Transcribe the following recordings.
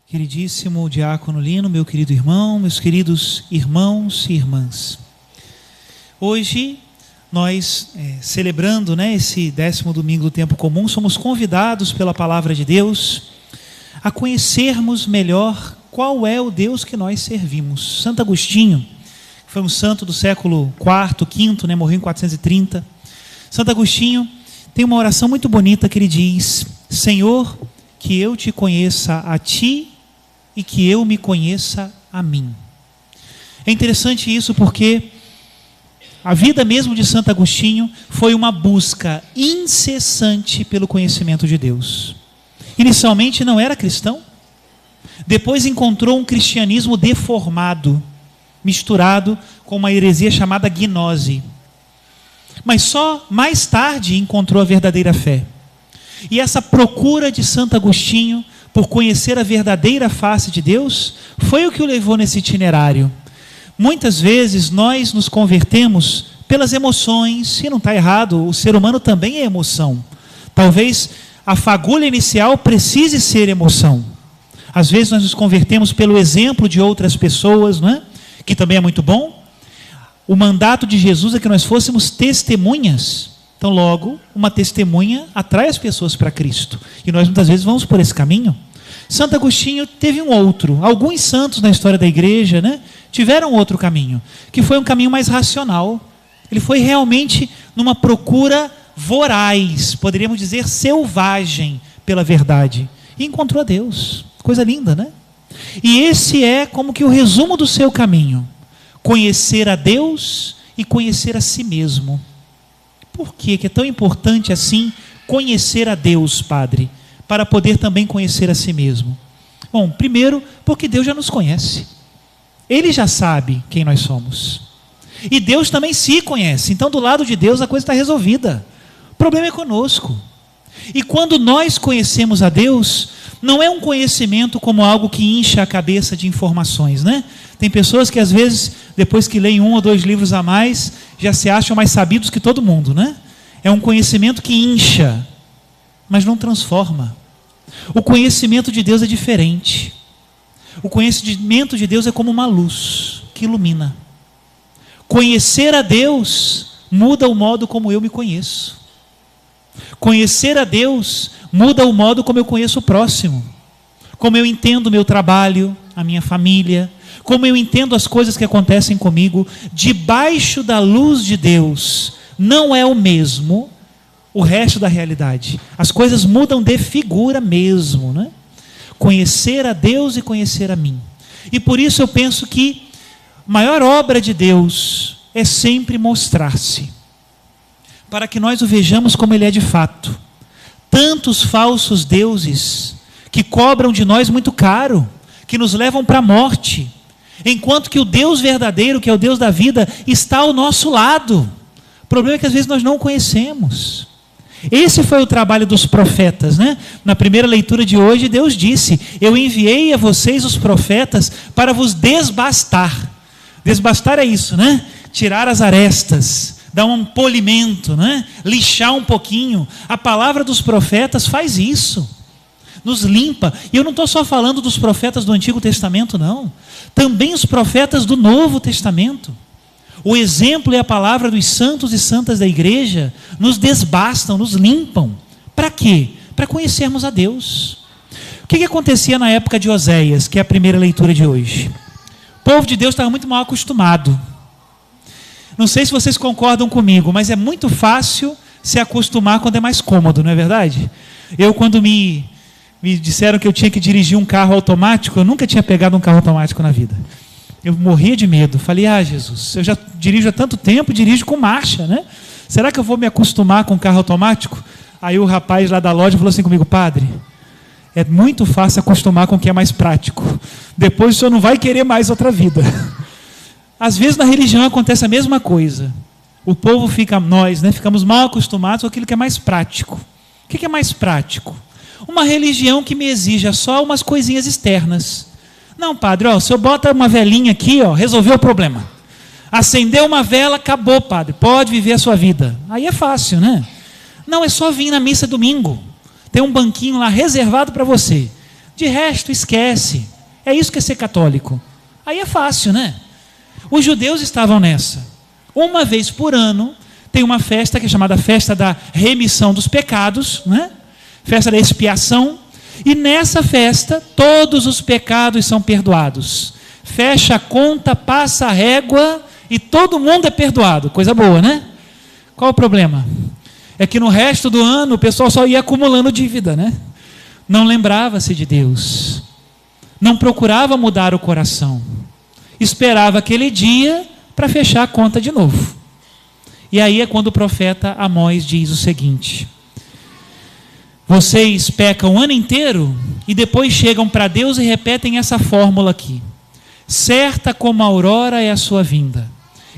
Queridíssimo Diácono Lino, meu querido irmão, meus queridos irmãos e irmãs. Hoje, nós, celebrando esse 10º domingo do tempo comum, somos convidados pela Palavra de Deus a conhecermos melhor qual é o Deus que nós servimos. Santo Agostinho, que foi um santo do século IV, V, morreu em 430. Santo Agostinho tem uma oração muito bonita que ele diz: Senhor, que eu te conheça a ti e que eu me conheça a mim. É interessante isso porque a vida mesmo de Santo Agostinho foi uma busca incessante pelo conhecimento de Deus. Inicialmente não era cristão, depois encontrou um cristianismo deformado, misturado com uma heresia chamada gnose. Mas só mais tarde encontrou a verdadeira fé. E essa procura de Santo Agostinho por conhecer a verdadeira face de Deus foi o que o levou nesse itinerário. Muitas vezes nós nos convertemos pelas emoções, e não está errado, o ser humano também é emoção. Talvez a fagulha inicial precise ser emoção. Às vezes nós nos convertemos pelo exemplo de outras pessoas, não é? Que também é muito bom. O mandato de Jesus é que nós fôssemos testemunhas. Então, logo, uma testemunha atrai as pessoas para Cristo. E nós muitas vezes vamos por esse caminho. Santo Agostinho teve um outro. Alguns santos na história da igreja, tiveram outro caminho, que foi um caminho mais racional. Ele foi realmente numa procura voraz, poderíamos dizer selvagem, pela verdade. E encontrou a Deus. Coisa linda, né? E esse é como que o resumo do seu caminho. Conhecer a Deus e conhecer a si mesmo. Por que é tão importante assim conhecer a Deus, Padre, para poder também conhecer a si mesmo? Bom, primeiro, porque Deus já nos conhece. Ele já sabe quem nós somos. E Deus também se conhece. Então, do lado de Deus, a coisa está resolvida. O problema é conosco. E quando nós conhecemos a Deus, não é um conhecimento como algo que incha a cabeça de informações, Tem pessoas que às vezes, depois que leem 1 ou 2 livros a mais, já se acham mais sabidos que todo mundo, É um conhecimento que incha, mas não transforma. O conhecimento de Deus é diferente. O conhecimento de Deus é como uma luz que ilumina. Conhecer a Deus muda o modo como eu me conheço. Conhecer a Deus muda o modo como eu conheço o próximo. Como eu entendo o meu trabalho, a minha família, como eu entendo as coisas que acontecem comigo. Debaixo da luz de Deus não é o mesmo o resto da realidade. As coisas mudam de figura mesmo, Conhecer a Deus e conhecer a mim. E por isso eu penso que a maior obra de Deus é sempre mostrar-se, para que nós o vejamos como Ele é de fato. Tantos falsos deuses que cobram de nós muito caro, que nos levam para a morte, enquanto que o Deus verdadeiro, que é o Deus da vida, está ao nosso lado. O problema é que às vezes nós não o conhecemos. Esse foi o trabalho dos profetas, Na primeira leitura de hoje, Deus disse: eu enviei a vocês os profetas para vos desbastar. Desbastar é isso, Tirar as arestas, dar um polimento, Lixar um pouquinho. A palavra dos profetas faz isso, nos limpa. E eu não estou só falando dos profetas do Antigo Testamento, não. Também os profetas do Novo Testamento. O exemplo e a palavra dos santos e santas da igreja nos desbastam, nos limpam. Para quê? Para conhecermos a Deus. O que acontecia na época de Oséias, que é a primeira leitura de hoje? O povo de Deus estava muito mal acostumado. Não sei se vocês concordam comigo, mas é muito fácil se acostumar quando é mais cômodo, não é verdade? Eu, quando me disseram que eu tinha que dirigir um carro automático, eu nunca tinha pegado um carro automático na vida. Eu morria de medo. Falei: Jesus, eu já dirijo há tanto tempo, dirijo com marcha, Será que eu vou me acostumar com carro automático? Aí o rapaz lá da loja falou assim comigo: Padre, é muito fácil acostumar com o que é mais prático. Depois o senhor não vai querer mais outra vida. Às vezes na religião acontece a mesma coisa. O povo fica, nós, ficamos mal acostumados com aquilo que é mais prático. O que é mais prático? Uma religião que me exija só umas coisinhas externas. Não, padre, o senhor bota uma velinha aqui, resolveu o problema. Acendeu uma vela, acabou, padre, pode viver a sua vida. Aí é fácil, Não, é só vir na missa domingo. Tem um banquinho lá reservado para você. De resto, esquece. É isso que é ser católico. Aí é fácil, né? Os judeus estavam nessa. Uma vez por ano, tem uma festa que é chamada Festa da Remissão dos Pecados, né? Festa da Expiação. E nessa festa, todos os pecados são perdoados. Fecha a conta, passa a régua e todo mundo é perdoado. Coisa boa, né? Qual o problema? É que no resto do ano o pessoal só ia acumulando dívida, né? Não lembrava-se de Deus. Não procurava mudar o coração. Esperava aquele dia para fechar a conta de novo. E aí é quando o profeta Amós diz o seguinte: vocês pecam o ano inteiro e depois chegam para Deus e repetem essa fórmula aqui. Certa como a aurora é a sua vinda.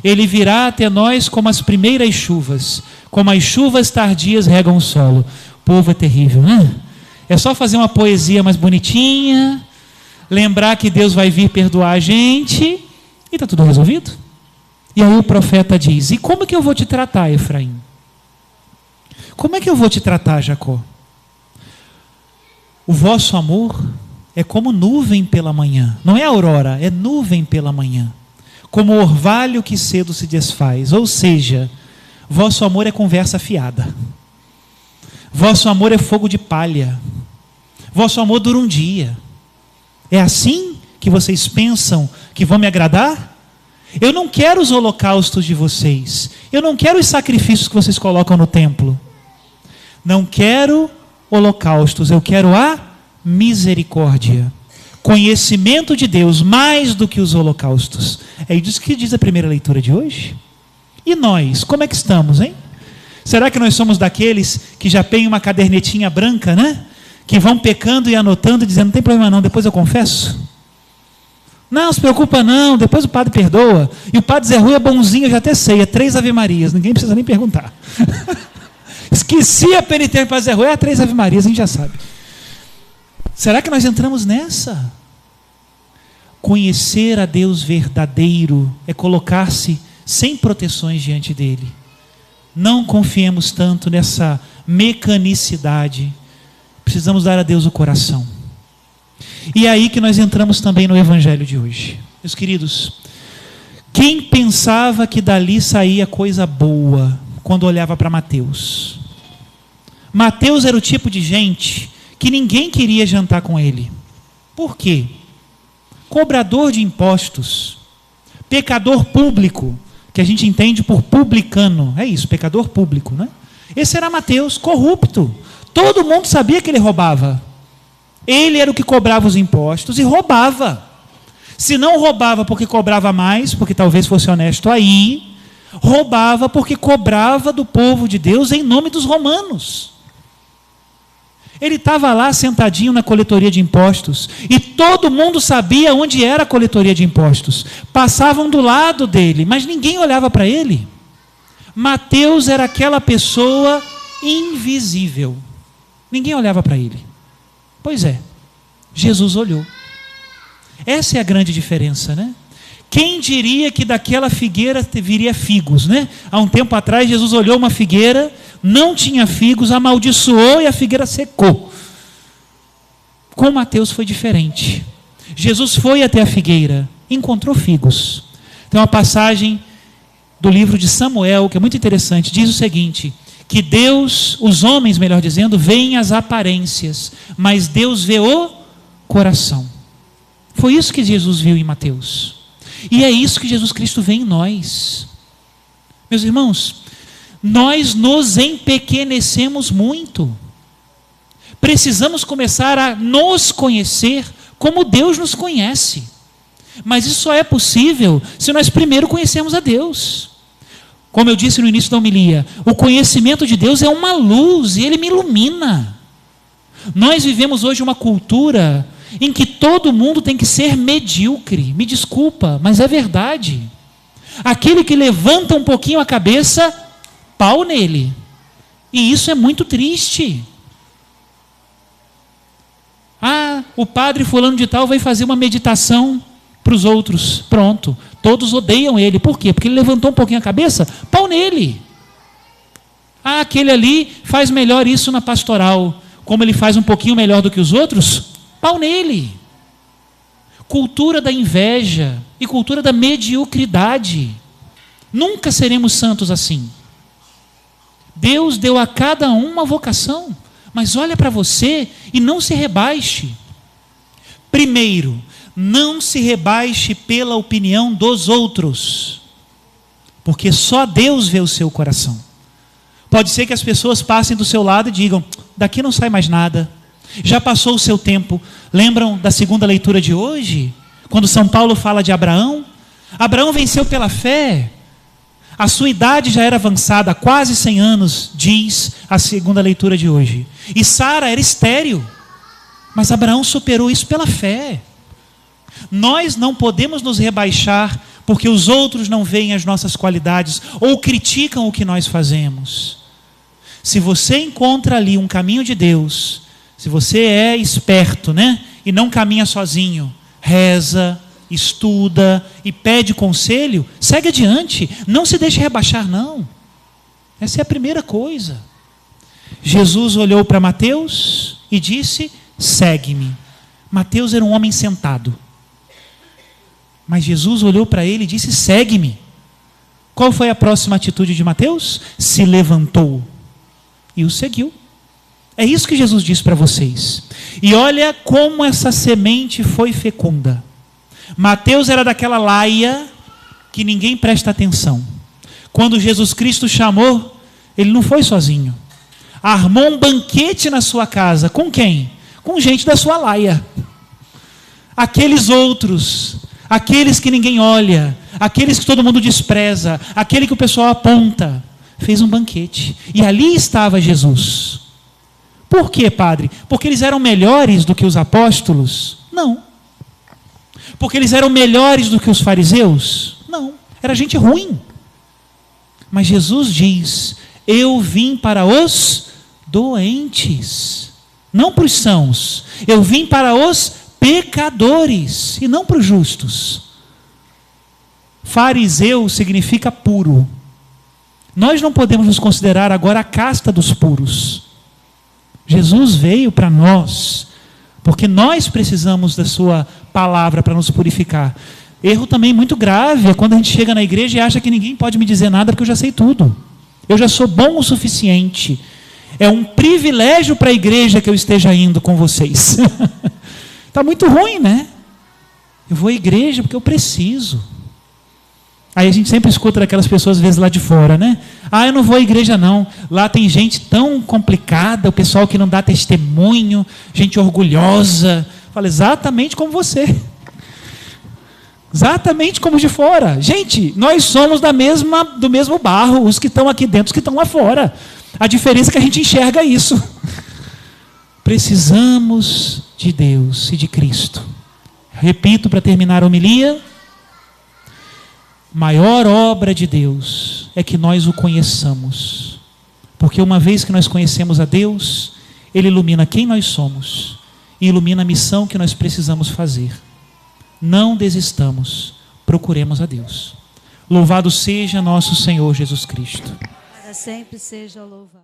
Ele virá até nós como as primeiras chuvas, como as chuvas tardias regam o solo. O povo é terrível, né? É só fazer uma poesia mais bonitinha, lembrar que Deus vai vir perdoar a gente e está tudo resolvido. E aí o profeta diz: e como que eu vou te tratar, Efraim? Como é que eu vou te tratar, Jacó? O vosso amor é como nuvem pela manhã. Não é aurora, é nuvem pela manhã. Como orvalho que cedo se desfaz. Ou seja, vosso amor é conversa fiada. Vosso amor é fogo de palha. Vosso amor dura um dia. É assim que vocês pensam que vão me agradar? Eu não quero os holocaustos de vocês. Eu não quero os sacrifícios que vocês colocam no templo. Não quero holocaustos, eu quero a misericórdia. Conhecimento de Deus mais do que os holocaustos. É isso que diz a primeira leitura de hoje. E nós, como é que estamos, hein? Será que nós somos daqueles que já têm uma cadernetinha branca, né? Que vão pecando e anotando, dizendo: não tem problema não, depois eu confesso? Não, se preocupa não, depois o padre perdoa. E o padre Zé Rui é bonzinho, eu já até sei, é 3 Ave Marias, ninguém precisa nem perguntar. Esqueci a penitência para Zé Rui, é 3 Ave Marias, a gente já sabe. Será que nós entramos nessa? Conhecer a Deus verdadeiro é colocar-se sem proteções diante dele. Não confiemos tanto nessa mecanicidade. Precisamos dar a Deus o coração. E é aí que nós entramos também no evangelho de hoje. Meus queridos, quem pensava que dali saía coisa boa quando olhava para Mateus? Mateus era o tipo de gente que ninguém queria jantar com ele. Por quê? Cobrador de impostos, pecador público, que a gente entende por publicano, é isso, pecador público, né? Esse era Mateus, corrupto. Todo mundo sabia que ele roubava. Ele era o que cobrava os impostos e roubava. Se não roubava porque cobrava mais, porque talvez fosse honesto aí, roubava porque cobrava do povo de Deus em nome dos romanos. Ele estava lá sentadinho na coletoria de impostos e todo mundo sabia onde era a coletoria de impostos. Passavam do lado dele, mas ninguém olhava para ele. Mateus era aquela pessoa invisível. Ninguém olhava para ele. Pois é, Jesus olhou. Essa é a grande diferença, né? Quem diria que daquela figueira viria figos, né? Há um tempo atrás Jesus olhou uma figueira, não tinha figos, amaldiçoou e a figueira secou. Com Mateus foi diferente. Jesus foi até a figueira, encontrou figos. Tem uma passagem do livro de Samuel que é muito interessante, diz o seguinte: que Deus, os homens, melhor dizendo, veem as aparências, mas Deus vê o coração. Foi isso que Jesus viu em Mateus. E é isso que Jesus Cristo vê em nós. Meus irmãos, nós nos empequenecemos muito. Precisamos começar a nos conhecer como Deus nos conhece. Mas isso só é possível se nós primeiro conhecermos a Deus. Como eu disse no início da homilia, o conhecimento de Deus é uma luz e Ele me ilumina. Nós vivemos hoje uma cultura em que todo mundo tem que ser medíocre. Me desculpa, mas é verdade. Aquele que levanta um pouquinho a cabeça, pau nele. E isso é muito triste. Ah, o padre fulano de tal vai fazer uma meditação para os outros. Pronto. Todos odeiam ele. Por quê? Porque ele levantou um pouquinho a cabeça, pau nele. Ah, aquele ali faz melhor isso na pastoral. Como ele faz um pouquinho melhor do que os outros, Pau nele. Cultura da inveja e cultura da mediocridade. Nunca seremos santos assim. Deus deu a cada um uma vocação, mas olha para você e não se rebaixe. Primeiro, não se rebaixe pela opinião dos outros, porque só Deus vê o seu coração. Pode ser que as pessoas passem do seu lado e digam: daqui não sai mais nada, já passou o seu tempo. Lembram da segunda leitura de hoje? Quando São Paulo fala de Abraão? Abraão venceu pela fé. A sua idade já era avançada, quase 100 anos, diz a segunda leitura de hoje. E Sara era estéril. Mas Abraão superou isso pela fé. Nós não podemos nos rebaixar porque os outros não veem as nossas qualidades ou criticam o que nós fazemos. Se você encontra ali um caminho de Deus, se você é esperto, né? E não caminha sozinho, reza, estuda e pede conselho, segue adiante, não se deixe rebaixar não. Essa é a primeira coisa. Jesus olhou para Mateus e disse: segue-me. Mateus era um homem sentado, mas Jesus olhou para ele e disse: segue-me. Qual foi a próxima atitude de Mateus? Se levantou e o seguiu. É isso que Jesus diz para vocês. E olha como essa semente foi fecunda. Mateus era daquela laia que ninguém presta atenção. Quando Jesus Cristo chamou, ele não foi sozinho. Armou um banquete na sua casa. Com quem? Com gente da sua laia. Aqueles outros, aqueles que ninguém olha, aqueles que todo mundo despreza, aquele que o pessoal aponta. Fez um banquete. E ali estava Jesus. Por quê, padre? Porque eles eram melhores do que os apóstolos? Não. Porque eles eram melhores do que os fariseus? Não. Era gente ruim. Mas Jesus diz: eu vim para os doentes, não para os sãos. Eu vim para os pecadores e não para os justos. Fariseu significa puro. Nós não podemos nos considerar agora a casta dos puros. Jesus veio para nós, porque nós precisamos da sua palavra para nos purificar. Erro também muito grave é quando a gente chega na igreja e acha que ninguém pode me dizer nada porque eu já sei tudo. Eu já sou bom o suficiente. É um privilégio para a igreja que eu esteja indo com vocês. Está muito ruim, né? Eu vou à igreja porque eu preciso. Aí a gente sempre escuta daquelas pessoas, às vezes, lá de fora, né? Ah, eu não vou à igreja não. Lá tem gente tão complicada, o pessoal que não dá testemunho, gente orgulhosa. Fala, exatamente como você. Exatamente como de fora. Gente, nós somos do mesmo barro, os que estão aqui dentro, os que estão lá fora. A diferença é que a gente enxerga isso. Precisamos de Deus e de Cristo. Repito para terminar a homilia. Maior obra de Deus é que nós o conheçamos. Porque uma vez que nós conhecemos a Deus, Ele ilumina quem nós somos e ilumina a missão que nós precisamos fazer. Não desistamos, procuremos a Deus. Louvado seja nosso Senhor Jesus Cristo. Para sempre seja louvado.